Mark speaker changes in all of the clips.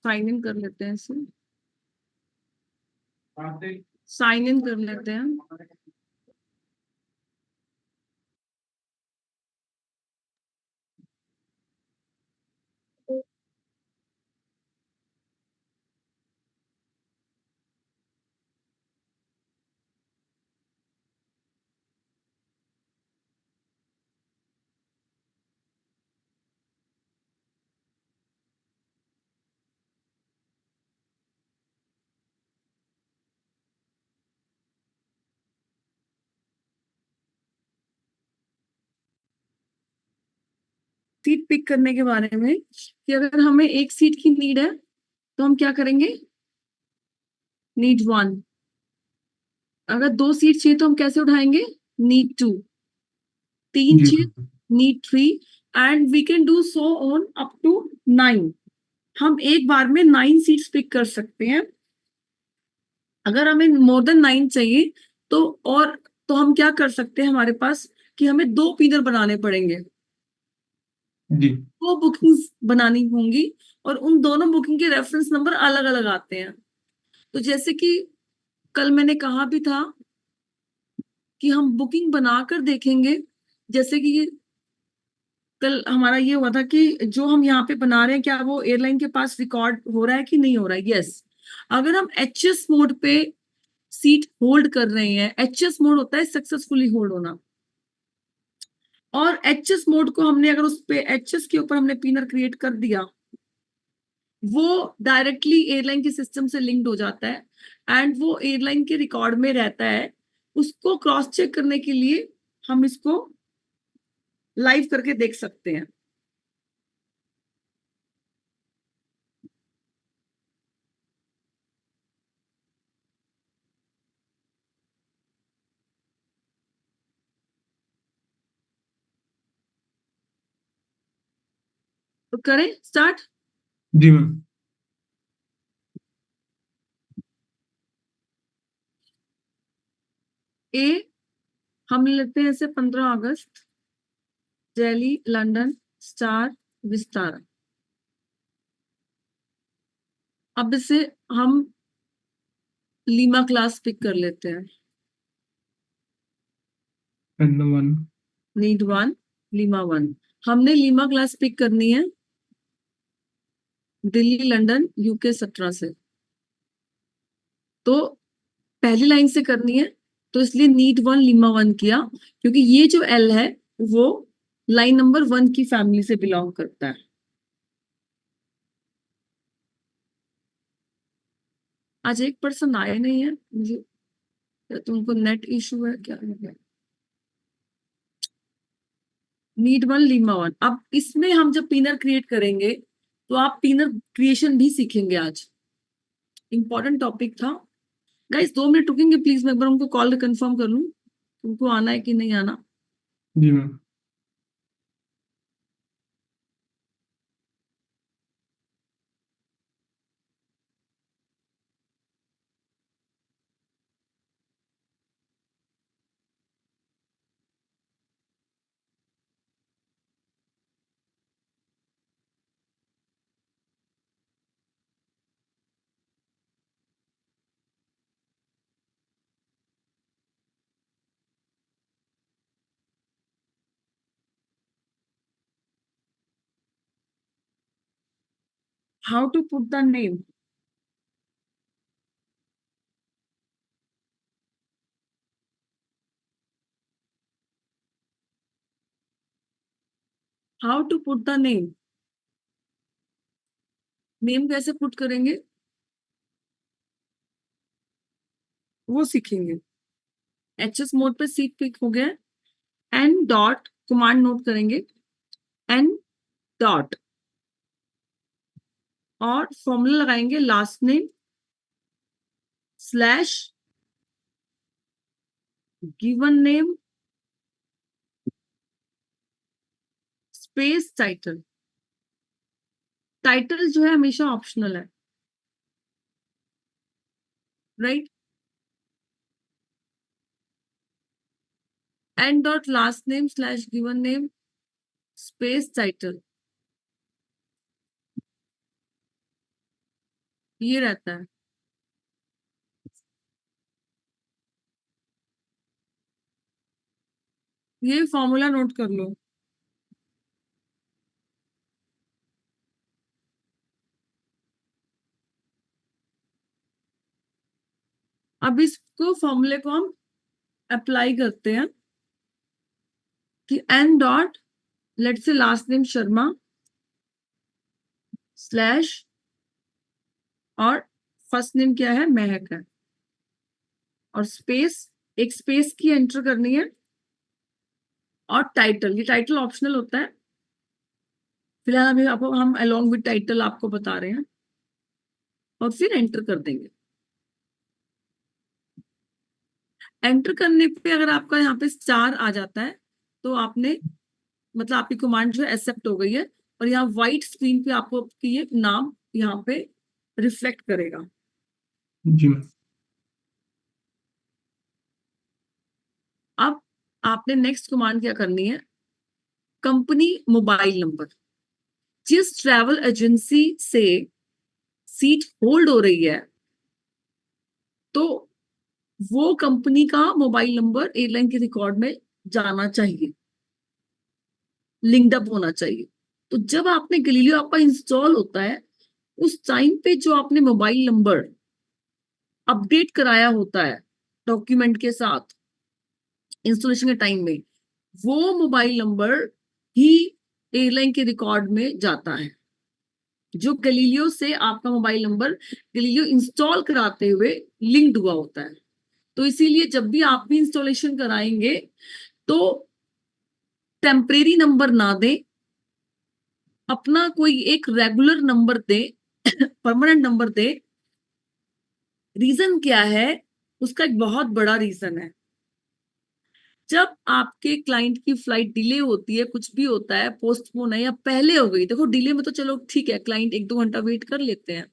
Speaker 1: Sign in कर लेते हैं इसे, साइन इन कर लेते हैं। सीट पिक करने के बारे में कि अगर हमें एक सीट की नीड है तो हम क्या करेंगे, नीड वन। अगर दो सीट चाहिए तो हम कैसे उठाएंगे, नीड टू। तीन
Speaker 2: जी
Speaker 1: चाहिए, need three. And we can do so on up to 9। हम एक बार में 9 सीट्स पिक कर सकते हैं। अगर हमें मोर देन 9 चाहिए तो, और तो हम क्या कर सकते हैं, हमारे पास कि हमें दो पिनर बनाने पड़ेंगे,
Speaker 2: जी
Speaker 1: दो बुकिंग्स बनानी होंगी, और उन दोनों बुकिंग के रेफरेंस नंबर अलग अलग आते हैं। तो जैसे कि कल मैंने कहा भी था कि हम बुकिंग बनाकर देखेंगे। जैसे कि कल हमारा ये हुआ था कि जो हम यहाँ पे बना रहे हैं, क्या वो एयरलाइन के पास रिकॉर्ड हो रहा है कि नहीं हो रहा है। यस। अगर हम एचएस मोड पे सीट होल्ड कर रहे हैं, एचएस मोड होता है सक्सेसफुली होल्ड होना, और एचएस मोड को हमने अगर उस पे एचएस के ऊपर हमने पिनर क्रिएट कर दिया, वो डायरेक्टली एयरलाइन के सिस्टम से लिंक्ड हो जाता है एंड वो एयरलाइन के रिकॉर्ड में रहता है। उसको क्रॉस चेक करने के लिए हम इसको लाइव करके देख सकते हैं। तो करें स्टार्ट।
Speaker 2: जी मैम।
Speaker 1: ए हम लेते हैं इसे 15 अगस्त, दिल्ली लंदन स्टार विस्तारा। अब इसे हम लीमा क्लास पिक कर लेते हैं,
Speaker 2: and one.
Speaker 1: Need one, Lima one. हमने लीमा क्लास पिक करनी है दिल्ली लंदन यूके 17 से। तो पहली लाइन से करनी है, तो इसलिए नीड वन लीमा वन किया, क्योंकि ये जो एल है वो लाइन नंबर 1 की फैमिली से बिलोंग करता है। आज एक पर्सन आए नहीं है मुझे, या तो उनको नेट इशू है, क्या हो गया। Need one Lima one. अब इसमें हम जब पिनर क्रिएट करेंगे तो आप पिनर क्रिएशन भी सीखेंगे आज। इंपॉर्टेंट टॉपिक था। गाइस 2 मिनट रुकेंगे प्लीज, मैं एक बार उनको कॉल कंफर्म कर लूं उनको आना है कि नहीं आना।
Speaker 2: जी ma'am.
Speaker 1: How to put the name, how to put the name, name कैसे पुट करेंगे वो सीखेंगे। एचएस मोड पे सीट पिक हो गया। एन डॉट कमांड नोट करेंगे, एन डॉट, और फॉर्मूला लगाएंगे last name slash given name space title. Title जो है हमेशा ऑप्शनल है, right. N dot last name slash given name space title. ये रहता है। ये फॉर्मूला नोट कर लो। अब इसको फॉर्मूले को हम अप्लाई करते हैं कि एन डॉट, लेट से लास्ट नेम शर्मा स्लैश, और फर्स्ट नेम क्या है, महक है, और स्पेस, एक स्पेस की एंटर करनी है, और टाइटल, ये टाइटल ऑप्शनल होता है, फिलहाल अभी आपको हम अलोंग विद टाइटल आपको बता रहे हैं, और फिर एंटर कर देंगे। एंटर करने पे अगर आपका यहाँ पे स्टार आ जाता है तो आपने, मतलब आपकी कमांड जो है एक्सेप्ट हो गई है, और यहाँ व्हाइट स्क्रीन पे आपको आपकी ये नाम यहाँ पे रिफ्लेक्ट करेगा।
Speaker 2: जी मैम।
Speaker 1: अब आपने नेक्स्ट कमांड क्या करनी है, कंपनी मोबाइल नंबर, जिस ट्रैवल एजेंसी से सीट होल्ड हो रही है, तो वो कंपनी का मोबाइल नंबर एयरलाइन के रिकॉर्ड में जाना चाहिए, लिंक्ड अप होना चाहिए। तो जब आपने गलीलियो आपका इंस्टॉल होता है, उस टाइम पे जो आपने मोबाइल नंबर अपडेट कराया होता है डॉक्यूमेंट के साथ इंस्टॉलेशन के टाइम में, वो मोबाइल नंबर ही एयरलाइन के रिकॉर्ड में जाता है, जो गलीलियो से आपका मोबाइल नंबर गलीलियो इंस्टॉल कराते हुए लिंक्ड हुआ होता है। तो इसीलिए जब भी आप भी इंस्टॉलेशन कराएंगे तो टेम्परेरी नंबर ना दें, अपना कोई एक रेगुलर नंबर दे, परमानेंट नंबर दे। रीजन क्या है, उसका एक बहुत बड़ा रीजन है। जब आपके क्लाइंट की फ्लाइट डिले होती है, कुछ भी होता है, पोस्टपोन है या पहले हो गई, देखो डिले में तो चलो ठीक है, क्लाइंट 1-2 घंटा वेट कर लेते हैं।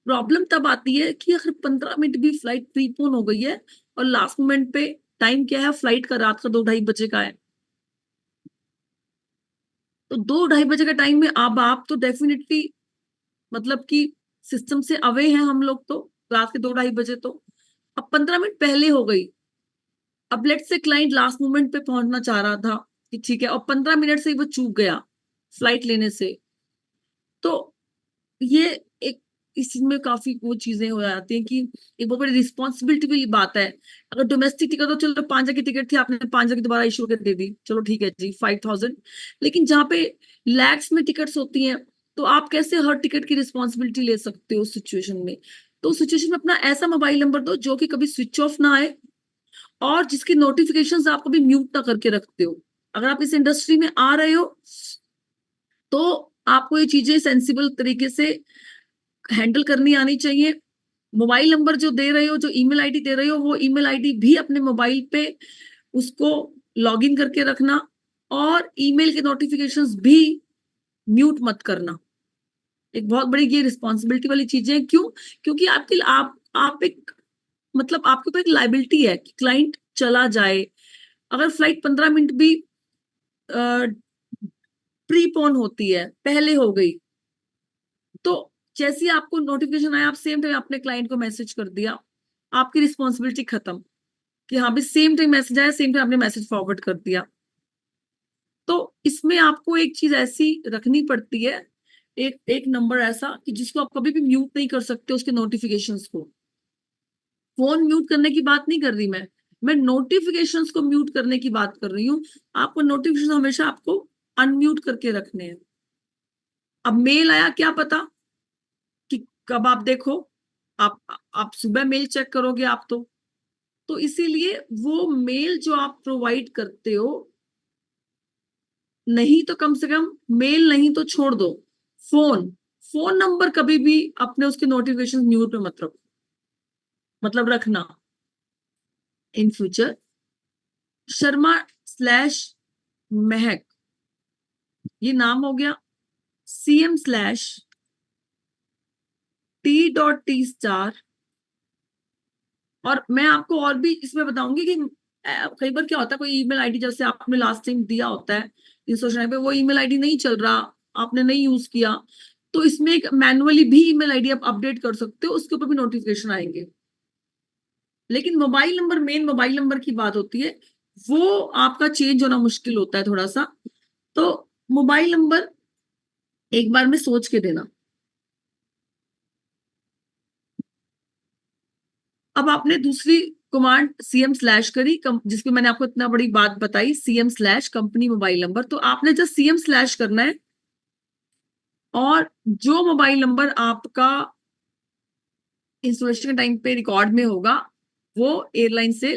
Speaker 1: प्रॉब्लम तब आती है कि अगर 15 मिनट भी फ्लाइट प्रीपोन हो गई है और लास्ट मोमेंट पे, टाइम क्या है फ्लाइट का, रात का 2-2:30 बजे का है, तो 2-2:30 बजे का टाइम में अब आप तो डेफिनेटली, मतलब कि सिस्टम से अवे हैं हम लोग, तो रात के 2-2:30 बजे, तो अब 15 मिनट पहले हो गई। अब लेट से क्लाइंट लास्ट मोमेंट पे पहुंचना चाह रहा था कि ठीक है, और 15 मिनट से ही वो चूक गया फ्लाइट लेने से, तो ये एक, इस चीज में काफी वो चीजें हो जाती हैं कि एक बहुत बड़ी रिस्पॉन्सिबिलिटी वाली बात है। अगर डोमेस्टिक टिकट तो चलो 5 जगह की टिकट थी, आपने 5 जगह दोबारा इशू कर दे दी, चलो ठीक है जी 5,000। लेकिन जहाँ पे लैक्स में टिकट्स होती हैं, तो आप कैसे हर टिकट की रिस्पॉन्सिबिलिटी ले सकते हो उस सिचुएशन में। तो उस सिचुएशन में अपना ऐसा मोबाइल नंबर दो जो कि कभी स्विच ऑफ ना आए, और जिसकी नोटिफिकेशन आप कभी म्यूट ना करके रखते हो। अगर आप इस इंडस्ट्री में आ रहे हो तो आपको ये चीजें सेंसिबल तरीके से हैंडल करनी आनी चाहिए। मोबाइल नंबर जो दे रहे हो, जो ईमेल आईडी दे रहे हो, वो ईमेल आईडी भी अपने मोबाइल पे उसको लॉग इन करके रखना, और ईमेल के नोटिफिकेशंस भी म्यूट मत करना। एक बहुत बड़ी ये रिस्पॉन्सिबिलिटी वाली चीजें हैं। क्यों? क्योंकि आपकी आप एक, मतलब आपके ऊपर एक लाइबिलिटी है कि क्लाइंट चला जाए, अगर फ्लाइट 15 मिनट भी प्रीपोन होती है, पहले हो गई, तो जैसे ही आपको नोटिफिकेशन आया, आप सेम टाइम अपने क्लाइंट को मैसेज कर दिया, आपकी रिस्पॉन्सिबिलिटी खत्म, कि हाँ भी सेम टाइम मैसेज आया, सेम टाइम आपने मैसेज फॉरवर्ड कर दिया। तो इसमें आपको एक चीज ऐसी रखनी पड़ती है, एक एक नंबर ऐसा कि जिसको आप कभी भी म्यूट नहीं कर सकते, उसके नोटिफिकेशंस को। फोन म्यूट करने की बात नहीं कर रही मैं नोटिफिकेशंस को म्यूट करने की बात कर रही हूँ। आपको नोटिफिकेशन हमेशा आपको अनम्यूट करके रखने हैं। अब मेल आया, क्या पता कि कब आप देखो, आप सुबह मेल चेक करोगे आप, तो इसीलिए वो मेल जो आप प्रोवाइड करते हो, नहीं तो कम से कम मेल नहीं तो छोड़ दो, फोन फोन नंबर कभी भी अपने उसके नोटिफिकेशन म्यूट में मत रखो, मतलब रखना इन फ्यूचर। शर्मा स्लैश महक, ये नाम हो गया। CM स्लैश T.T स्टार, और मैं आपको और भी इसमें बताऊंगी कि कई बार क्या होता है, कोई ईमेल आईडी जैसे आपने लास्ट टाइम दिया होता है इंस्टॉलेशन पे, वो ईमेल आईडी नहीं चल रहा, आपने नहीं यूज किया, तो इसमें एक मैनुअली भी ईमेल आईडी आप अपडेट कर सकते हो, उसके ऊपर भी नोटिफिकेशन आएंगे। लेकिन mobile number, main mobile number की बात होती है, वो आपका चेंज होना मुश्किल होता है थोड़ा सा। तो मोबाइल नंबर एक बार में सोच के देना। अब आपने दूसरी कमांड CM/ करी, जिसकी मैंने आपको इतना बड़ी बात बताई, CM/ कंपनी मोबाइल नंबर। तो आपने जस्ट CM/ करना है, और जो मोबाइल नंबर आपका इंस्टॉलेशन के टाइम पे रिकॉर्ड में होगा, वो एयरलाइन से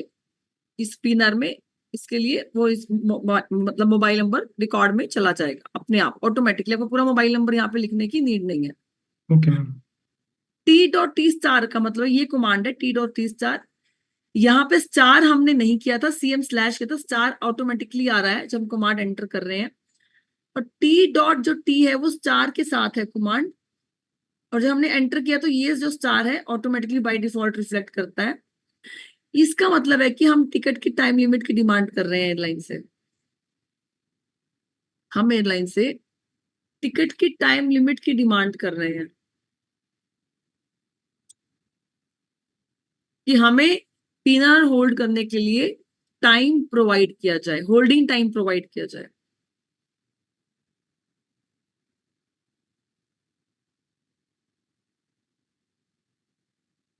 Speaker 1: इस पिनर में, इसके लिए वो मतलब मोबाइल नंबर रिकॉर्ड में चला जाएगा अपने आप ऑटोमेटिकली। आपको पूरा मोबाइल नंबर यहाँ पे लिखने की नीड नहीं है।
Speaker 2: Okay ma'am.
Speaker 1: T.T* का मतलब ये कमांड है, T.T*। यहाँ पे स्टार हमने नहीं किया था, CM/ किया था, स्टार ऑटोमेटिकली आ रहा है जब हम कमांड एंटर कर रहे हैं। और जो टी है वो स्टार के साथ है कमांड, और जब हमने एंटर किया तो ये जो स्टार है ऑटोमेटिकली बाय डिफॉल्ट रिफ्लेक्ट करता है। इसका मतलब है कि हम टिकट की टाइम लिमिट की डिमांड कर रहे हैं एयरलाइन से। हम एयरलाइन से टिकट की टाइम लिमिट की डिमांड कर रहे हैं कि हमें पिनर होल्ड करने के लिए टाइम प्रोवाइड किया जाए, होल्डिंग टाइम प्रोवाइड किया जाए।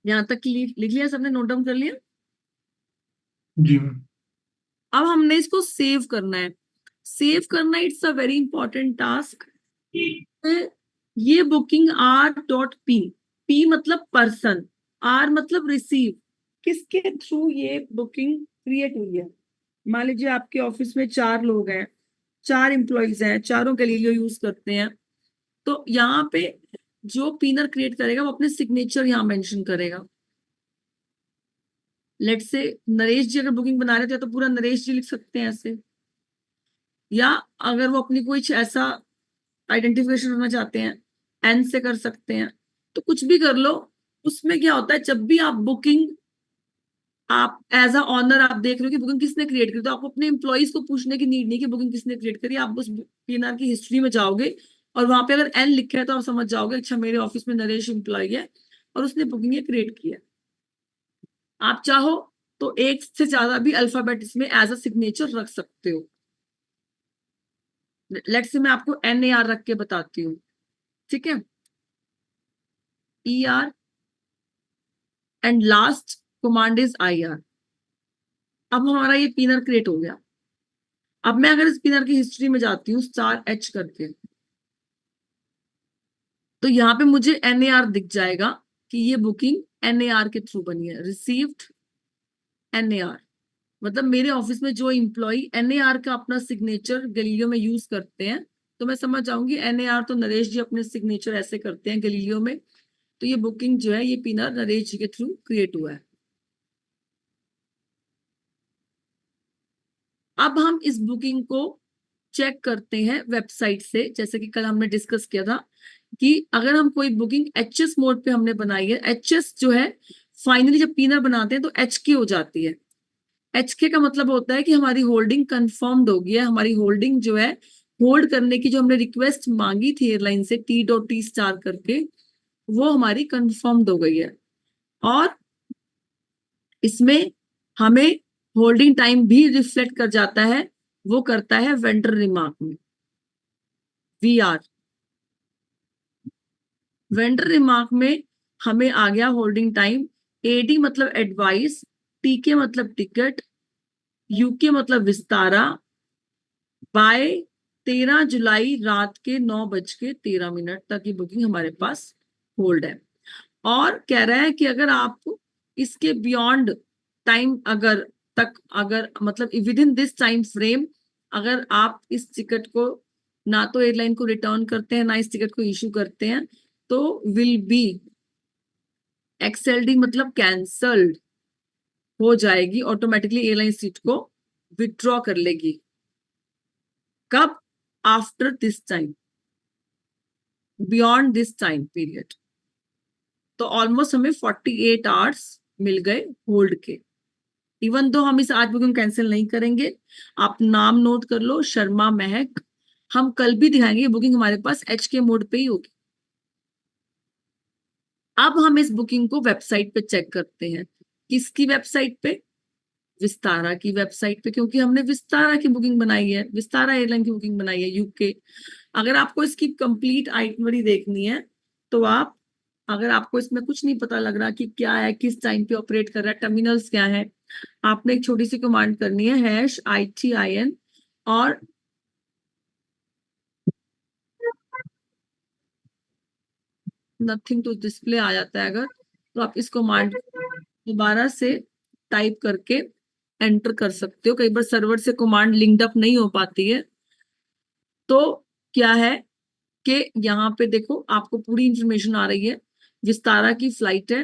Speaker 1: यहां तक लिख लिया सबने, नोट डाउन कर लिया?
Speaker 2: जी मैम।
Speaker 1: अब हमने इसको सेव करना है। सेव करना it's a very important task. ये बुकिंग R.P, P मतलब पर्सन, R मतलब रिसीव, किसके थ्रू ये बुकिंग क्रिएट हुई है। मान लीजिए आपके ऑफिस में 4 लोग हैं, 4 एम्प्लॉइज हैं, चारों गैलीलियो यूज करते हैं। तो यहाँ पे जो पिनर क्रिएट करेगा वो अपने सिग्नेचर यहाँ मेंशन करेगा। लेट से नरेश जी अगर बुकिंग बना रहे थे तो पूरा नरेश जी लिख सकते हैं ऐसे, या अगर वो अपनी कोई ऐसा आइडेंटिफिकेशन करना चाहते हैं N से कर सकते हैं। तो कुछ भी कर लो। उसमें क्या होता है, जब भी आप बुकिंग, आप एज अ ऑनर आप देख रहे हो कि बुकिंग किसने क्रिएट करी, तो आपको अपने एम्प्लॉइज को पूछने की नीड नहीं कि बुकिंग किसने क्रिएट करी। आप उस पीएनआर की हिस्ट्री में जाओगे और वहां पे अगर N लिखा है तो आप समझ जाओगे अच्छा मेरे ऑफिस में नरेश एम्प्लॉय है और उसने बुकिंग क्रिएट की है। आप चाहो तो एक से ज्यादा भी अल्फाबेट इसमें एज अ सिग्नेचर रख सकते हो। लेट्स से मैं आपको NAR रख के बताती हूँ, ठीक है। ER and last command is IR। अब हमारा ये पिनर क्रिएट हो गया। अब मैं अगर इस पिनर की हिस्ट्री में जाती हूँ *H करके, तो यहाँ पे मुझे NAR दिख जाएगा कि ये बुकिंग NAR के थ्रू बनी है, रिसीव्ड NAR। मतलब मेरे ऑफिस में जो एम्प्लॉय NAR का अपना सिग्नेचर गैलीलियो में यूज करते हैं, तो मैं समझ जाऊंगी NAR तो नरेश जी अपने सिग्नेचर ऐसे करते हैं गैलीलियो में, तो ये बुकिंग जो है ये पिनर नरेश जी के थ्रू क्रिएट हुआ है। अब हम इस बुकिंग को चेक करते हैं वेबसाइट से, जैसे कि कल हमने डिस्कस किया था कि अगर हम कोई बुकिंग HS मोड पे हमने बनाई है, HS जो है फाइनली जब पिनर बनाते हैं तो HK हो जाती है। HK का मतलब होता है कि हमारी होल्डिंग कंफर्म्ड हो गई है, हमारी होल्डिंग जो है, होल्ड करने की जो हमने रिक्वेस्ट मांगी थी एयरलाइन से T.T* करके, वो हमारी कंफर्म्ड हो गई है। और इसमें हमें होल्डिंग टाइम भी रिफ्लेक्ट कर जाता है, वो करता है वेंडर रिमार्क में, VR। वेंडर रिमार्क में हमें आ गया होल्डिंग टाइम, AD मतलब एडवाइस, TK मतलब टिकट, UK मतलब विस्तारा, बाय 13 जुलाई रात के 9:13 तक की बुकिंग हमारे पास होल्ड है। और कह रहा है कि अगर आप इसके बियॉन्ड टाइम अगर मतलब with in this time frame अगर आप इस टिकट को ना तो एयरलाइन को रिटर्न करते हैं ना इस टिकट को इशू करते हैं, तो विल बी XLD मतलब कैंसल्ड हो जाएगी ऑटोमेटिकली, एयरलाइन सीट को विथड्रॉ कर लेगी। कब? After this time, beyond this time period. तो ऑलमोस्ट हमें 48 आवर्स मिल गए होल्ड के। इवन तो हम इस आज बुकिंग कैंसिल नहीं करेंगे, आप नाम नोट कर लो, शर्मा महक। हम कल भी दिखाएंगे बुकिंग हमारे पास HK मोड पे ही होगी। अब हम इस बुकिंग को वेबसाइट पे चेक करते हैं। किसकी वेबसाइट पे? विस्तारा की वेबसाइट पे, क्योंकि हमने विस्तारा की बुकिंग बनाई है, विस्तारा एयरलाइन की बुकिंग बनाई है यूके। अगर आपको इसकी कंप्लीट आइटनरी देखनी है तो आप, अगर आपको इसमें कुछ नहीं पता लग रहा कि क्या है, किस टाइम पे ऑपरेट कर रहा है, टर्मिनल्स क्या है, आपने एक छोटी सी कमांड करनी है #ITIN, और नथिंग टू डिस्प्ले आ जाता है। अगर तो आप इस कमांड दोबारा से टाइप करके एंटर कर सकते हो। कई बार सर्वर से कमांड लिंक्ड अप नहीं हो पाती है। तो क्या है कि यहाँ पे देखो आपको पूरी इंफॉर्मेशन आ रही है। विस्तारा की फ्लाइट है,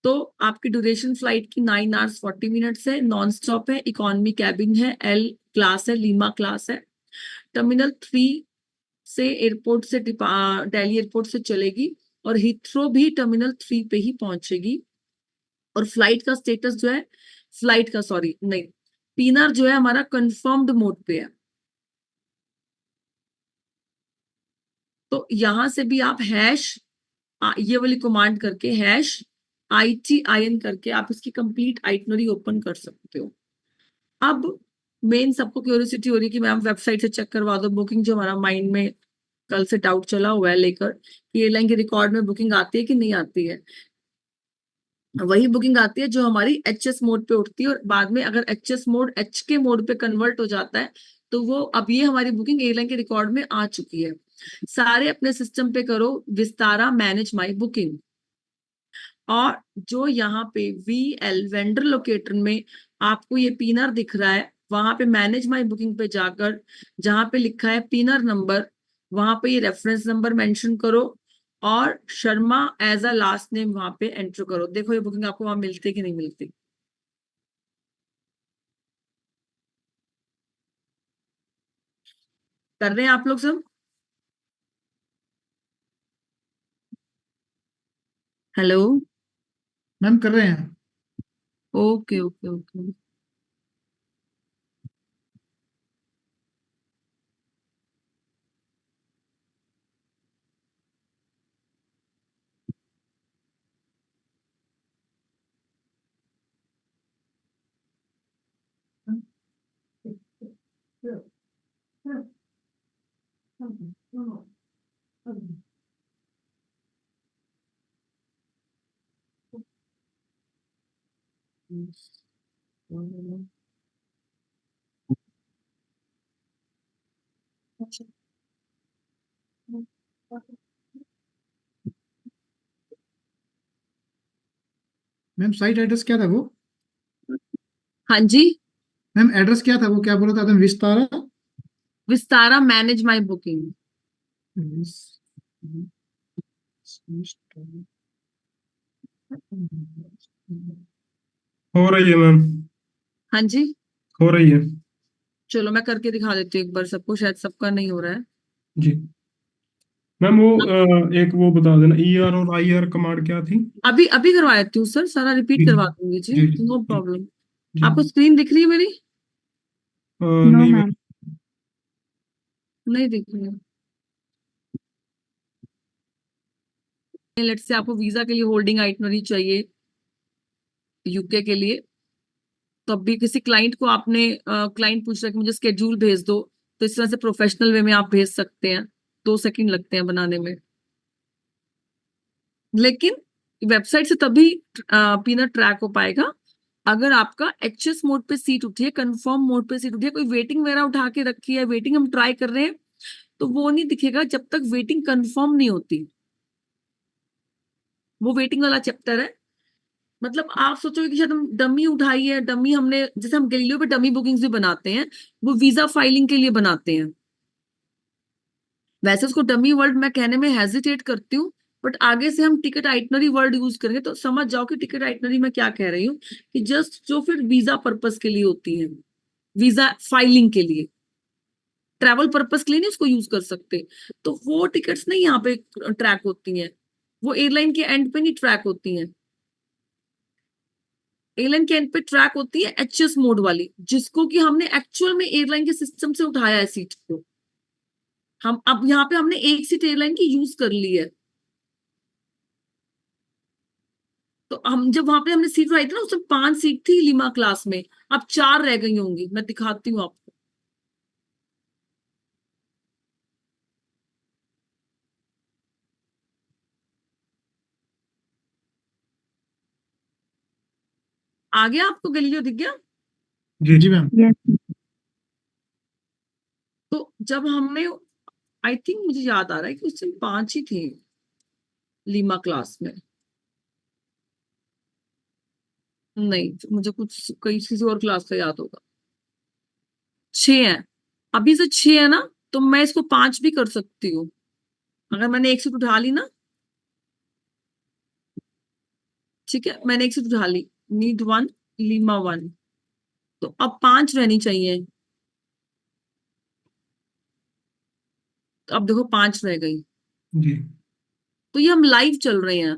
Speaker 1: तो आपकी ड्यूरेशन फ्लाइट की 9 hours 40 minutes है, नॉन स्टॉप है, इकोनॉमी कैबिन है, एल क्लास है, लीमा क्लास है। टर्मिनल 3 से एयरपोर्ट से दिल्ली एयरपोर्ट से चलेगी और हीथ्रो भी टर्मिनल 3 पे ही पहुंचेगी। और फ्लाइट का स्टेटस जो है, फ्लाइट का सॉरी नहीं, पीनर जो है हमारा कंफर्म्ड मोड पे है। तो यहां से भी आप ये वाली कमांड करके #ITIN करके आप इसकी कंप्लीट आइटनरी ओपन कर सकते हो। अब मेन सबको क्यूरियोसिटी हो रही है कि मैम वेबसाइट से चेक करवा दो बुकिंग, जो हमारा माइंड में कल से डाउट चला हुआ है लेकर कि एयरलाइन के रिकॉर्ड में बुकिंग आती है कि नहीं आती है। वही बुकिंग आती है जो हमारी HS मोड पे उठती है, और बाद में अगर HS मोड HK मोड पे कन्वर्ट हो जाता है तो वो, अब ये हमारी बुकिंग एयरलाइन के रिकॉर्ड में आ चुकी है। सारे अपने सिस्टम पे करो विस्तारा मैनेज माई बुकिंग, और जो यहाँ पे VL वेंडर लोकेटर में आपको ये पीनर दिख रहा है, वहां पे मैनेज माई बुकिंग पे जाकर जहां पे लिखा है पीनर नंबर, वहां पे ये रेफरेंस नंबर मेंशन करो और Sharma as a last name वहां पे एंटर करो। देखो ये बुकिंग आपको वहां मिलती कि नहीं मिलती। कर रहे हैं आप लोग सब? हेलो?
Speaker 2: मैम कर रहे हैं।
Speaker 1: Okay okay okay.
Speaker 2: Ma'am site address क्या था वो?
Speaker 1: हाँ जी,
Speaker 2: मैम एड्रेस क्या था वो, क्या बोला था आपने? Vistara.
Speaker 1: Vistara manage my booking.
Speaker 2: विस- हो रही है मैम।
Speaker 1: हाँ जी,
Speaker 2: हो रही है।
Speaker 1: चलो मैं करके दिखा देती हूँ एक बार सबको, शायद सबका नहीं हो रहा है।
Speaker 2: जी मैम, वो एक वो बता देना, ER और IR कमांड क्या थी?
Speaker 1: अभी अभी करवा देती हूँ सर, सारा रिपीट
Speaker 2: जी
Speaker 1: करवा दूंगी जी,
Speaker 2: जी
Speaker 1: नो
Speaker 2: जी
Speaker 1: प्रॉब्लम।
Speaker 2: जी।
Speaker 1: आपको स्क्रीन दिख रही है मेरी?
Speaker 3: नो
Speaker 2: नहीं मैम।
Speaker 3: मैम।
Speaker 1: नहीं दिख रही है। लेट्स से आपको वीजा के लिए होल्डिंग आइटनरी चाहिए यूके के लिए, तो अभी किसी क्लाइंट को आपने, क्लाइंट पूछ रहा है कि मुझे स्केड्यूल भेज दो, तो इस तरह से प्रोफेशनल वे में आप भेज सकते हैं। 2 सेकंड लगते हैं बनाने में, लेकिन वेबसाइट से तभी पीनट ट्रैक हो पाएगा अगर आपका HS मोड पे सीट उठी है, कंफर्म मोड पे सीट उठी है। कोई वेटिंग वगैरह उठा के रखी है, वेटिंग हम ट्राई कर रहे हैं, तो वो नहीं दिखेगा जब तक वेटिंग कंफर्म नहीं होती। वो वेटिंग वाला चैप्टर है। मतलब आप सोचोगे कि शायद हम डमी उठाई है, डमी हमने, जैसे हम गैलीलियो पे डमी बुकिंग्स भी बनाते हैं, वो वीजा फाइलिंग के लिए बनाते हैं। वैसे उसको डमी वर्ड मैं कहने में हेजिटेट करती हूँ, बट आगे से हम टिकट आइटनरी वर्ड यूज करेंगे तो समझ जाओ कि टिकट आइटनरी में क्या कह रही हूँ, कि जस्ट जो फिर वीजा पर्पस के लिए होती है, वीजा फाइलिंग के लिए, ट्रैवल पर्पस के लिए नहीं उसको यूज कर सकते। तो वो टिकट्स नहीं यहाँ पे ट्रैक होती हैं, वो एयरलाइन के एंड पे नहीं ट्रैक होती हैं। एयरलाइन के एंड पे ट्रैक होती है HS मोड वाली, जिसको कि हमने एक्चुअल में एयरलाइन के सिस्टम से उठाया है सीट को। हम अब यहाँ पे हमने एक सीट एयरलाइन की यूज कर ली है। तो हम जब वहां पे हमने सीट उठाई थी ना, उसमें 5 सीट थी लीमा क्लास में, अब 4 रह गई होंगी, मैं दिखाती हूँ आपको। आ गया आपको गैलीलियो, दिख गया?
Speaker 2: जी
Speaker 3: जी मैम।
Speaker 4: यस।
Speaker 1: तो जब हमने, आई थिंक मुझे याद आ रहा है कि उस दिन 5 ही थे लीमा क्लास में। नहीं, मुझे कुछ कई किसी और क्लास का याद होगा। 6 हैं, अभी से 6 है ना, तो मैं इसको 5 भी कर सकती हूँ। अगर मैंने एक सीट उठा ली ना, ठीक है, मैंने एक सीट उठा ली, नीड 1, लीमा 1, तो अब 5 रहनी चाहिए। तो अब देखो 5 रह गई।
Speaker 2: जी
Speaker 1: तो ये हम लाइव चल रहे हैं,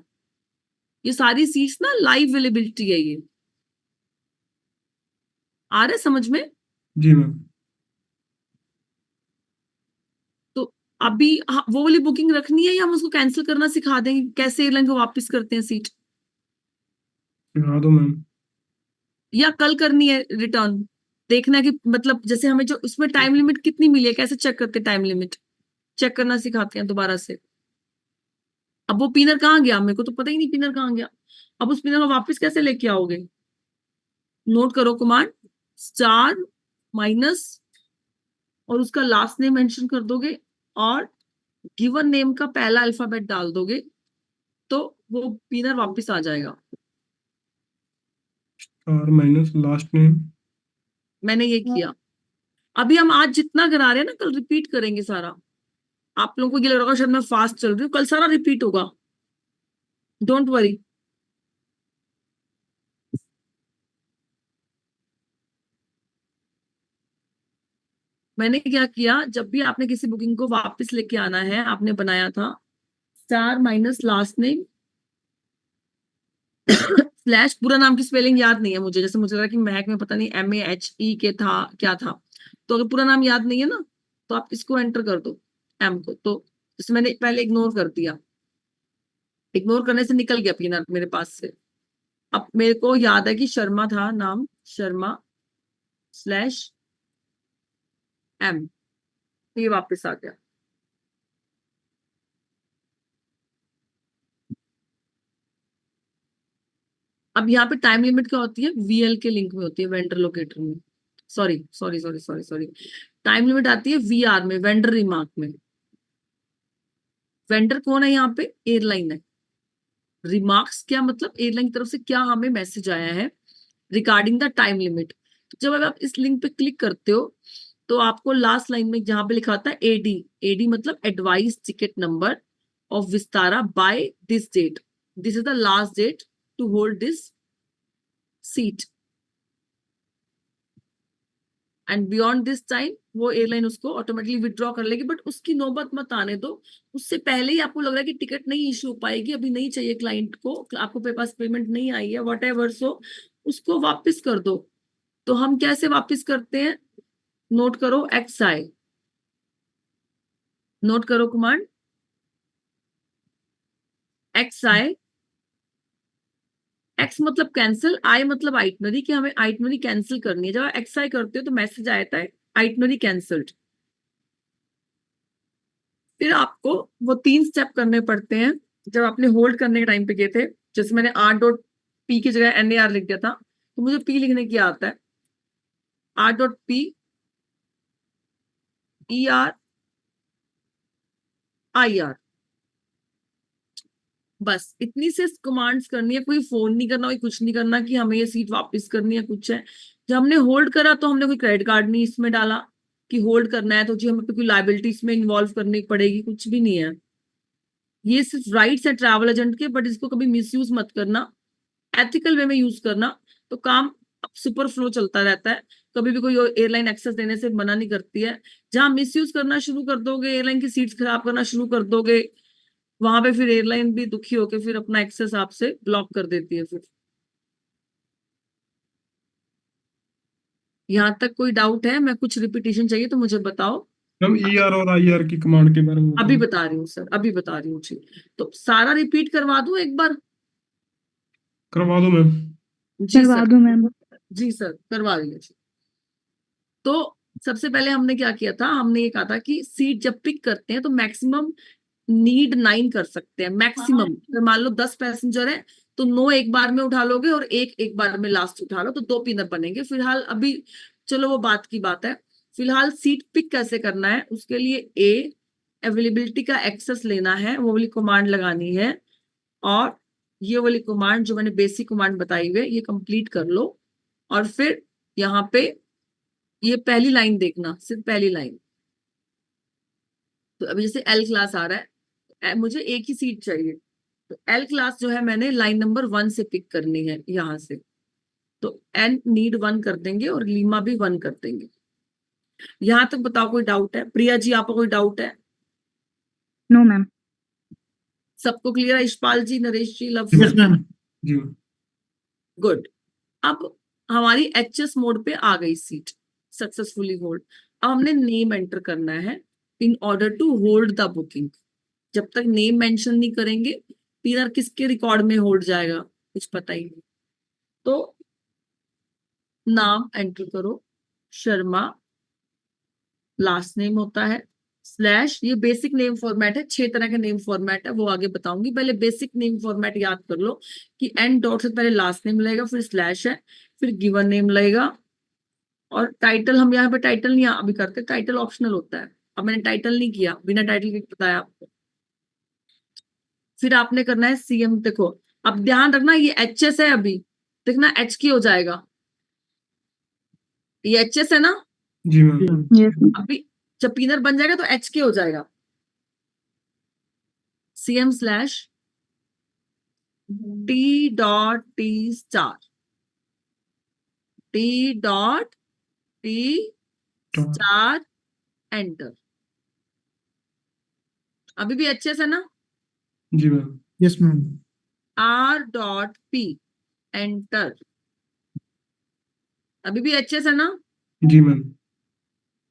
Speaker 1: ये सारी सीट्स ना लाइव अवेलेबिलिटी है ये। आ रहा है समझ में?
Speaker 2: जी मैम।
Speaker 1: तो अभी वो वाली बुकिंग रखनी है या हम उसको कैंसिल करना सिखा दें, कैसे एयरलाइन को वापस करते हैं सीट,
Speaker 2: सिखा दो मैम।
Speaker 1: या कल करनी है रिटर्न? देखना है कि मतलब जैसे हमें जो उसमें टाइम लिमिट कितनी मिली है, कैसे चेक करते हैं टाइम लिमिट, चेक करना सिखाते हैं दोबारा से। अब वो पिनर कहाँ गया, मेरे को तो पता ही नहीं पिनर कहाँ गया। अब उस पिनर को वापस कैसे लेके आओगे? नोट करो कमांड, स्टार माइनस और उसका लास्ट नेम मेंशन कर दोगे, और गिवन नेम का पहला अल्फाबेट डाल दोगे, तो वो पिनर वापस आ जाएगा।
Speaker 2: और माइनस लास्ट नेम।
Speaker 1: मैंने ये किया। अभी हम आज जितना करा रहे हैं ना, कल रिपीट करेंगे सारा। आप लोगों को ये लग रहा होगा शायद मैं फास्ट चल रही हूँ, कल सारा रिपीट होगा, डोंट वरी। मैंने क्या किया, जब भी आपने किसी बुकिंग को वापस लेके आना है, आपने बनाया था star minus last name slash, पूरा नाम की स्पेलिंग याद नहीं है मुझे, जैसे मुझे लगा कि महक में पता नहीं MAHE के था क्या था। तो अगर पूरा नाम याद नहीं है ना, तो आप इसको एंटर कर दो, एम को। तो इसे मैंने पहले इग्नोर कर दिया, इग्नोर करने से निकल गया पीनर मेरे पास से। अब मेरे को याद है कि शर्मा था नाम, शर्मा स्लैश एम, तो ये वापस आ गया। अब यहाँ पे टाइम लिमिट क्या होती है, VL के लिंक में होती है, वेंडर लोकेटर में। Sorry sorry sorry sorry sorry, time limit आती है VR में, वेंडर रिमार्क में। वेंडर कौन है यहाँ पे, एयरलाइन है। रिमार्क्स क्या मतलब, एयरलाइन की तरफ से क्या हमें मैसेज आया है रिगार्डिंग द टाइम लिमिट। तो जब आप इस लिंक पे क्लिक करते हो, तो आपको लास्ट लाइन में जहां पे लिखा होता है AD, AD मतलब advice ticket number of Vistara by this date, this is the last date to hold this seat and beyond this time, वो एयरलाइन उसको ऑटोमेटिकली विड्रॉ कर लेगी, बट उसकी नौबत मत आने दो। उससे पहले ही आपको लग रहा है कि टिकट नहीं इशू हो पाएगी, अभी नहीं चाहिए क्लाइंट को, आपको पास पेमेंट नहीं आई है, वट एवर, सो उसको वापस कर दो। तो हम कैसे वापस करते हैं, नोट करो XI, नोट करो कमांड XI। X मतलब कैंसिल, I मतलब आइटनरी, कि हमें आइटनरी कैंसिल करनी है। जब आप XI करते हो तो मैसेज आता है आइटनरी कैंसल्ड। फिर आपको वो 3 स्टेप करने पड़ते हैं जब आपने होल्ड करने के टाइम पे किए थे। जैसे मैंने R.P की जगह NAR लिख दिया था, तो मुझे P लिखने की आता है, R.P ER IR, बस इतनी से कमांड्स करनी है, कोई फोन नहीं करना, कोई कुछ नहीं करना कि हमें ये सीट वापस करनी है, कुछ है। जब हमने होल्ड करा तो हमने कोई क्रेडिट कार्ड नहीं इसमें डाला कि होल्ड करना है तो जी हमें कोई लाइबिलिटी इसमें इन्वॉल्व करनी पड़ेगी, कुछ भी नहीं है। ये सिर्फ राइट्स है ट्रैवल एजेंट के, बट इसको कभी मिसयूज मत करना, एथिकल वे में यूज करना, तो काम सुपर फ्लो चलता रहता है। कभी भी कोई एयरलाइन एक्सेस देने से मना नहीं करती है। जहां मिसयूज करना शुरू कर दोगे, एयरलाइन की सीट्स खराब करना शुरू कर दोगे, वहां पे फिर एयरलाइन भी दुखी होकर फिर अपना एक्सेस आपसे ब्लॉक कर देती है। फिर यहाँ तक कोई डाउट है, मैं कुछ रिपीटेशन चाहिए तो मुझे बताओ।
Speaker 2: मैम ER और IR की कमांड के बारे में
Speaker 1: अभी
Speaker 2: बताइए।
Speaker 1: बता रही हूँ सर, अभी बता रही हूँ जी। तो सारा रिपीट करवा दूं एक बार,
Speaker 2: करवा दो मैम।
Speaker 1: जी
Speaker 3: करवा
Speaker 1: सर,
Speaker 3: दो मैम।
Speaker 1: जी सर, करवा देंगे जी। तो सबसे पहले हमने क्या किया था, हमने ये कहा था कि सीट जब पिक करते हैं तो मैक्सिमम नीड 9 कर सकते हैं मैक्सिमम। अगर मान लो 10 पैसेंजर है तो 9 एक बार में उठा लोगे और एक बार में लास्ट उठा लो, तो 2 पिनर बनेंगे फिलहाल अभी। चलो वो बात की बात है। फिलहाल सीट पिक कैसे करना है उसके लिए अवेलेबिलिटी का एक्सेस लेना है, वो वाली कमांड लगानी है। और ये वाली कमांड जो मैंने बेसिक कमांड बताई हुई है ये कंप्लीट कर लो। और फिर यहाँ पे ये पहली लाइन देखना, सिर्फ पहली लाइन। तो अभी जैसे एल क्लास आ रहा है, मुझे एक ही सीट चाहिए, तो एल क्लास जो है मैंने लाइन नंबर 1 से पिक करनी है यहां से। तो एन नीड 1 कर देंगे और लीमा भी 1 कर देंगे। यहां तक बताओ कोई डाउट है? प्रिया जी आपको कोई डाउट है?
Speaker 3: No ma'am.
Speaker 1: सबको क्लियर है? यशपाल जी, नरेश जी, लव
Speaker 2: यस
Speaker 1: सर,
Speaker 2: मैम। जी मैम।
Speaker 1: गुड। अब हमारी एचएस मोड पे आ गई सीट, सक्सेसफुली होल्ड। अब हमने नेम एंटर करना है in order to hold the booking. जब तक नेम मेंशन नहीं करेंगे पीनर किसके रिकॉर्ड में होल्ड जाएगा, कुछ पता ही नहीं। तो नाम एंटर करो, शर्मा, लास्ट नेम होता है स्लैश। ये बेसिक नेम फॉर्मेट है, 6 तरह के नेम फॉर्मेट है, वो आगे बताऊंगी। पहले बेसिक नेम फॉर्मेट याद कर लो कि एंड डॉट से पहले लास्ट नेम लगेगा, फिर स्लैश है, फिर गिवन नेम लगेगा। और टाइटल हम यहाँ पे टाइटल नहीं अभी करते, टाइटल ऑप्शनल होता है। अब मैंने टाइटल नहीं किया, बिना टाइटल के बताया आपको। फिर आपने करना है सीएम। देखो अब ध्यान रखना ये एचएस है, अभी देखना एच की हो जाएगा। ये एचएस है ना,
Speaker 2: जी मैम।
Speaker 3: Yes ma'am.
Speaker 1: अभी जब पीनर बन जाएगा तो एच के हो जाएगा। CM slash T dot T star, T dot T star, enter. अभी भी एचएस है ना?
Speaker 2: जी ma'am. Yes ma'am.
Speaker 1: R dot P, enter. अभी भी एचएस है ना?
Speaker 2: जी मैम।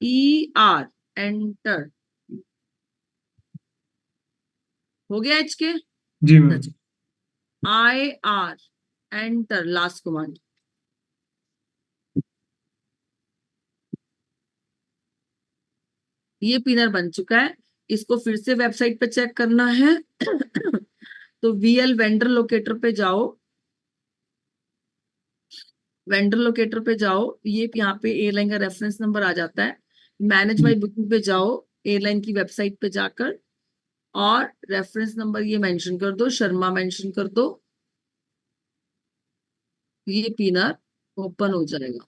Speaker 1: E R, enter. हो गया एच के?
Speaker 2: जी ma'am.
Speaker 1: I R, enter, last command. ये पिनर बन चुका है। इसको फिर से वेबसाइट पे चेक करना है तो वीएल वेंडर लोकेटर पे जाओ, वेंडर लोकेटर पे जाओ, ये यहाँ पे एयरलाइन का रेफरेंस नंबर आ जाता है। मैनेज माई बुकिंग पे जाओ, एयरलाइन की वेबसाइट पे जाकर, और रेफरेंस नंबर ये मेंशन कर दो, शर्मा मेंशन कर दो। ये पिनर ओपन हो जाएगा।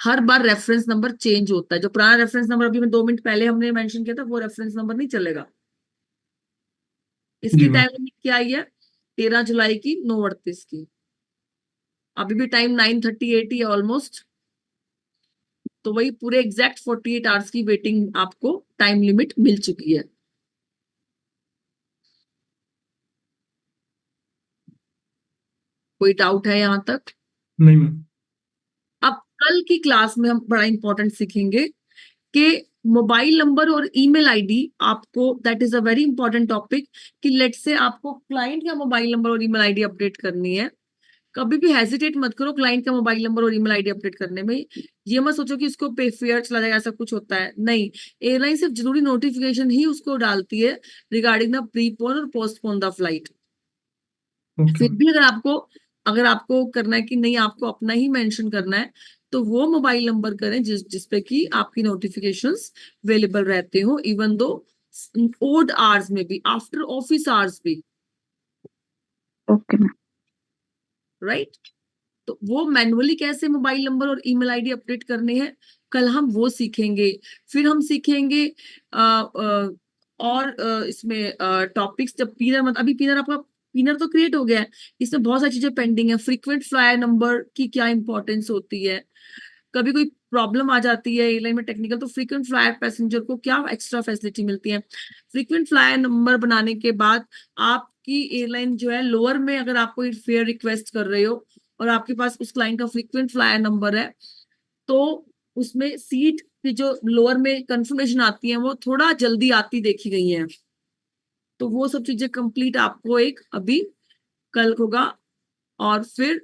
Speaker 1: हर बार रेफरेंस नंबर चेंज होता है, जो पुराना रेफरेंस नंबर अभी मैं 2 मिनट पहले हमने मेंशन किया था वो रेफरेंस नंबर नहीं चलेगा।
Speaker 2: जी
Speaker 1: इसकी
Speaker 2: मैम।
Speaker 1: टाइम लिमिट क्या आई है? 13 जुलाई की 9:38 की। अभी भी टाइम 9:38 ही है ऑलमोस्ट। तो वही पूरे एग्जैक्ट 48 आवर्स की वेटिंग आपको टाइम लिमिट मिल चुकी है। कोई डाउट है यहां तक?
Speaker 2: नहीं मैम।
Speaker 1: अब कल की क्लास में हम बड़ा इंपॉर्टेंट सीखेंगे कि मोबाइल नंबर और ईमेल आईडी आपको, that is a very important topic, कि लेट से आपको क्लाइंट का मोबाइल नंबर और ईमेल आईडी अपडेट करनी है। कभी भी हेजिटेट मत करो क्लाइंट का मोबाइल नंबर और ईमेल आईडी अपडेट करने में। ये मत सोचो कि इसको पे फेयर चला जाएगा, ऐसा कुछ होता है नहीं। एयरलाइन सिर्फ जरूरी नोटिफिकेशन ही उसको डालती है रिगार्डिंग द प्रीपोन और पोस्टपोन द फ्लाइट।
Speaker 2: ओके
Speaker 1: फिर
Speaker 2: मैम।
Speaker 1: भी अगर आपको करना है कि नहीं आपको अपना ही मेंशन करना है, तो वो मोबाइल नंबर करें जिसपे कि आपकी नोटिफिकेशंस अवेलेबल रहते हो, इवन दो ओड आवर्स में भी, आफ्टर ऑफिस आवर्स भी,
Speaker 3: ओके मैम।
Speaker 1: राइट। तो वो मैनुअली कैसे मोबाइल नंबर और ईमेल आईडी अपडेट करने हैं, कल हम वो सीखेंगे। फिर हम सीखेंगे इसमें टॉपिक्स, जब पीनर अभी पीनर आपका पीनर तो क्रिएट हो गया है, इसमें बहुत सारी चीजें पेंडिंग है। फ्रीक्वेंट फ्लायर नंबर की क्या इंपॉर्टेंस होती है, कभी कोई प्रॉब्लम आ जाती है एयरलाइन में टेक्निकल, तो फ्रीक्वेंट फ्लायर पैसेंजर को क्या एक्स्ट्रा फैसिलिटी मिलती है। फ्रीक्वेंट फ्लायर नंबर बनाने के बाद आपकी एयरलाइन जो है लोअर में, अगर आप कोई फेयर रिक्वेस्ट कर रहे हो और आपके पास उस क्लाइंट का फ्रीक्वेंट फ्लायर नंबर है, तो उसमें सीट की जो लोअर में कंफर्मेशन आती है वो थोड़ा जल्दी आती देखी गई है। तो वो सब चीजें कंप्लीट आपको एक अभी कल होगा, और फिर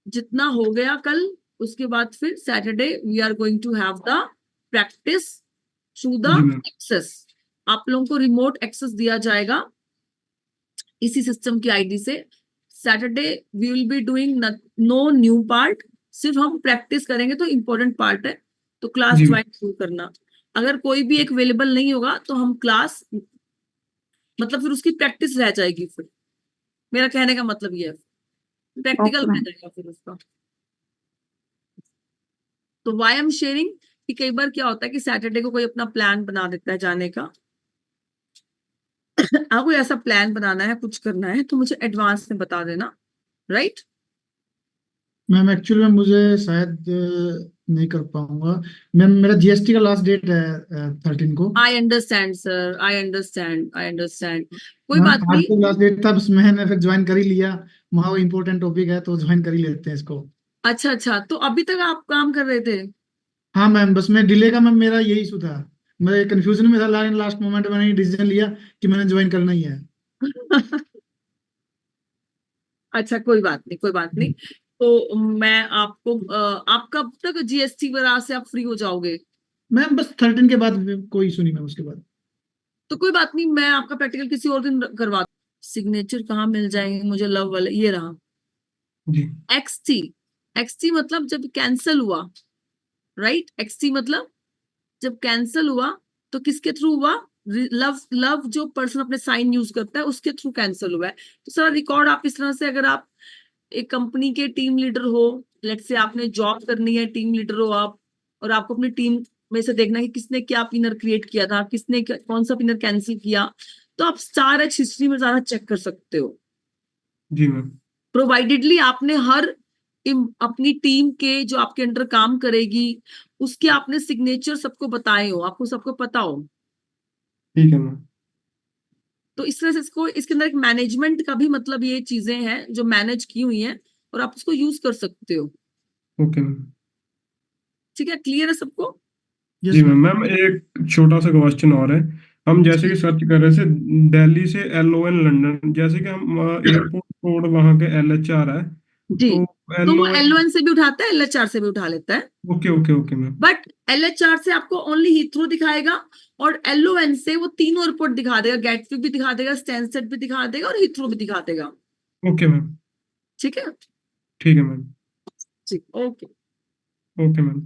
Speaker 1: जितना हो गया कल, उसके बाद फिर Saturday we are going to have the practice through the
Speaker 2: G ma'am.
Speaker 1: Access. आप लोगों को रिमोट एक्सेस दिया जाएगा इसी सिस्टम की आईडी से। Saturday we will be doing no new part, सिर्फ हम प्रैक्टिस करेंगे, तो इम्पोर्टेंट पार्ट है, तो क्लास
Speaker 2: जी
Speaker 1: ज्वाइन जरूर करना। अगर कोई भी एक अवेलेबल नहीं होगा तो हम क्लास, मतलब फिर उसकी प्रैक्टिस रह जाएगी, फिर मेरा कहने का मतलब ये है, प्रैक्टिकल
Speaker 3: ओके
Speaker 1: रह
Speaker 3: मैम।
Speaker 1: जाएगा फिर उसका। तो वाई एम शेयरिंग कि कई बार क्या होता है कि सैटरडे को कोई अपना प्लान बना देता है जाने का आपको ऐसा प्लान बनाना है, कुछ करना है, तो मुझे एडवांस में बता देना, राइट?
Speaker 4: मैम एक्चुअली में मुझे शायद नहीं कर पाऊंगा मैम, मेरा जीएसटी का लास्ट डेट है 13 को।
Speaker 1: I understand sir, I understand, I understand, कोई
Speaker 4: मैम
Speaker 1: बात
Speaker 4: 8
Speaker 1: नहीं।
Speaker 4: को लास्ट डेट था, बस मैंने फिर ज्वाइन कर ही लिया, वहाँ वो इम्पोर्टेंट टॉपिक है तो ज्वाइन कर ही लेते हैं इसको।
Speaker 1: अच्छा अच्छा, तो अभी तक आप काम कर रहे थे?
Speaker 4: हाँ मैम, बस मैं डिले का मैम मेरा यही इशू था, मैं कंफ्यूजन में था, लास्ट मोमेंट में मैंने डिसीजन लिया कि मैंने ज्वाइन करना ही है।
Speaker 1: अच्छा, कोई बात नहीं, कोई बात नहीं। तो मैं आपको आप कब तक जीएसटी वगैरह से आप फ्री हो जाओगे?
Speaker 4: मैम बस 13 के बाद कोई इशू नहीं मैम, उसके बाद।
Speaker 1: तो कोई बात नहीं, मैं आपका प्रैक्टिकल किसी और दिन करवा। सिग्नेचर कहाँ मिल जाएंगे मुझे? लव वाले ये रहा,
Speaker 2: जी
Speaker 1: एक्सटी। एक्सटी मतलब जब कैंसिल हुआ, राइट? एक्सटी मतलब जब कैंसिल हुआ तो किसके थ्रू हुआ? लव, लव जो पर्सन अपने साइन यूज करता है उसके थ्रू कैंसिल हुआ है। तो सारा रिकॉर्ड आप इस तरह से, अगर आप एक कंपनी के टीम लीडर हो, लेट्स से आपने जॉब करनी है, टीम लीडर हो आप, और आपको अपनी टीम में से देखना है कि किसने क्या पिनर क्रिएट किया था, किसने कौन सा पिनर कैंसिल किया, तो आप स्टार एक्स हिस्ट्री में सारा चेक कर सकते हो,
Speaker 2: जी मैम।
Speaker 1: प्रोवाइडेडली आपने हर अपनी टीम के जो आपके अंडर काम करेगी उसके आपने सिग्नेचर सबको बताए हो, आपको सबको पता हो।
Speaker 2: ठीक है मैम।
Speaker 1: तो इस तरह से इसको, इसके अंदर एक मैनेजमेंट का भी मतलब ये चीजें हैं जो मैनेज की हुई हैं, और आप उसको यूज कर सकते हो।
Speaker 2: Okay ma'am.
Speaker 1: ठीक है, क्लियर है सबको?
Speaker 4: यस
Speaker 2: जी
Speaker 4: मैम।
Speaker 2: मैम, मैम एक छोटा सा क्वेश्चन और है। हम जैसे कि सर्च कर रहे थे दिल्ली से LON लंदन, जैसे कि हम एयरपोर्ट कोड वहाँ के LH आ रहा है,
Speaker 1: जी,
Speaker 2: तो
Speaker 1: तो वो
Speaker 2: LON।
Speaker 1: L1 से भी उठाता है, LHR से भी उठा लेता है,
Speaker 2: okay okay okay ma'am.
Speaker 1: But LHR से आपको ओनली हीथ्रो दिखाएगा, और LON से वो तीनों एयरपोर्ट दिखा देगा, गेटवे भी दिखा देगा, स्टैनसेट भी दिखा देगा, और हीथ्रो भी दिखा देगा।
Speaker 2: Okay ma'am.
Speaker 1: ठीक है,
Speaker 2: ठीक है मैम।
Speaker 1: ठीक, ओके।
Speaker 2: Okay ma'am.